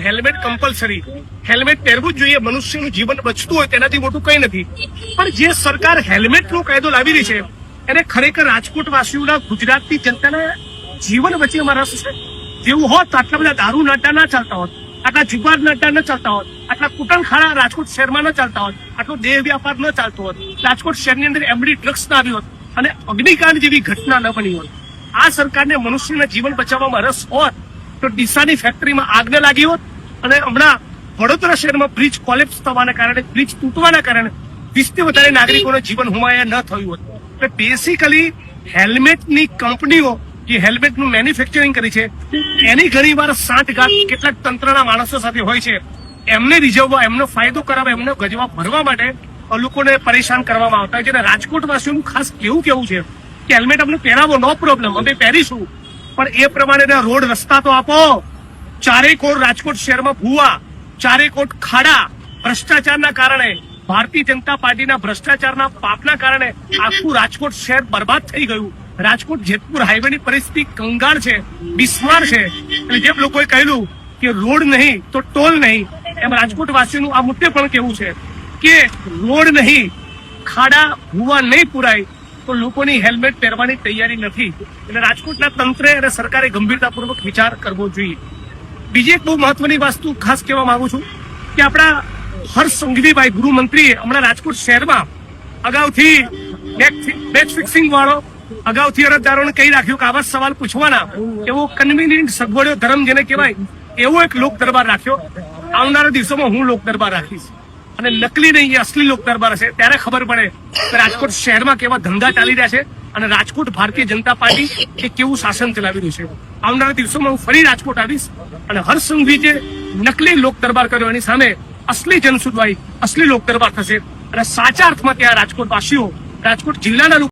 Helmet compulsory, helmet પહેરવું જ જોઈએ. મનુષ્યનું જીવન બચતું હોય તેનાથી મોટું કંઈ નથી. પણ જે સરકાર હેલ્મેટનો કાયદો લાવી રહી છે એને ખરેખર રાજકોટ વાસીઓના, ગુજરાતની જનતાના જીવન વચ્ચે એમાં રસ છે. જેવું હોત તો આટલા બધા દારૂ નાટા ના ચાલતા હોત, આટલા જુગાર નાટા ન ચાલતા હોત, આટલા કૂટણખાણા રાજકોટ શહેરમાં ન ચાલતા હોત, આટલો દેહ વ્યાપાર ન ચાલતો હોત, રાજકોટ શહેરની અંદર એમડી ડ્રગ્સ ના આવી હોત અને અગ્નિકાંડ જેવી ઘટના ન બની હોત. આ સરકારને મનુષ્યના જીવન બચાવવામાં રસ હોત તો ડીસાની ફેક્ટરીમાં આગ ન લાગી હોત અને હમણાં વડોદરા શહેરમાં બ્રિજ કોલેપ્સ થવાના કારણે, બ્રિજ તૂટવાના કારણે 20 થી વધારે નાગરિકોનું જીવન હુમાયા ન થયું હોત. એટલે બેસિકલી હેલ્મેટની કંપનીઓ જે હેલ્મેટનું મેન્યુફેક્ચરિંગ કરી છે એની ઘણી વાર સાંઠગાંઠ કેટલાક તંત્રના માણસો સાથે હોય છે. એમને રીઝવવા, એમનો ફાયદો કરાવવા, એમનો ગજવા ભરવા માટે લોકોને પરેશાન કરવામાં આવતા હોય છે. અને રાજકોટ વાસીઓનું ખાસ કેવું છે કે હેલ્મેટ અમને પહેરાવો, નો પ્રોબ્લેમ, અમે પહેરીશું, પણ એ પ્રમાણેના રોડ રસ્તા તો આપો. ચારેકોર રાજકોટ શહેરમાં ભૂવા, ચારેકોર ખાડા, ભ્રષ્ટાચારના કારણે, ભારતીય જનતા પાર્ટીના ભ્રષ્ટાચારના પાપના કારણે આખું રાજકોટ શહેર બરબાદ થઈ ગયું. રાજકોટ જેતપુર હાઈવેની પરિસ્થિતિ કંગાળ છે, બિસ્માર છે. અને જેમ લોકોએ કહેલું કે રોડ નહીં તો ટોલ નહીં, એમ રાજકોટ વાસીઓનું આ મુદ્દે પણ કેવું છે કે રોડ નહીં, ખાડા ભૂવા નહીં પુરાય તો લોકોની હેલ્મેટ પહેરવાની તૈયારી નથી. એટલે રાજકોટના તંત્રે અને સરકારે ગંભીરતાપૂર્વક વિચાર કરવો જોઈએ. બીજી એક બહુ મહત્વની વસ્તુ ખાસ કહેવા માંગુ છું કે આપણા હર્ષ સંઘવીભાઈ ગૃહમંત્રીએ હમણાં રાજકોટ શહેરમાં અગાઉથી મેચ ફિક્સિંગ વાળો અગાઉથી અરજદારોને કહી રાખ્યું કે આવા સવાલ પૂછવાના, એવો કન્વીનિયન્ટ સગવડો ધર્મ જેને કહેવાય એવો એક લોક દરબાર રાખ્યો. આવનારા દિવસોમાં હું લોક દરબાર રાખીશ અને નકલી નહીં, અસલી લોક દરબાર હશે ત્યારે ખબર પડે કે રાજકોટ શહેરમાં કેવા ધંધા ચાલી રહ્યા છે અને રાજકોટ ભારતીય જનતા પાર્ટી એ કેવું શાસન ચલાવી રહ્યું છે. આવનારા દિવસોમાં હું ફરી રાજકોટ આવીશ અને હર્ષ સંઘવી જે નકલી લોક દરબાર કર્યો એની સામે અસલી જનસુનવાઈ, અસલી લોક દરબાર થશે અને સાચા અર્થમાં ત્યાં રાજકોટ વાસીઓ, રાજકોટ જિલ્લાના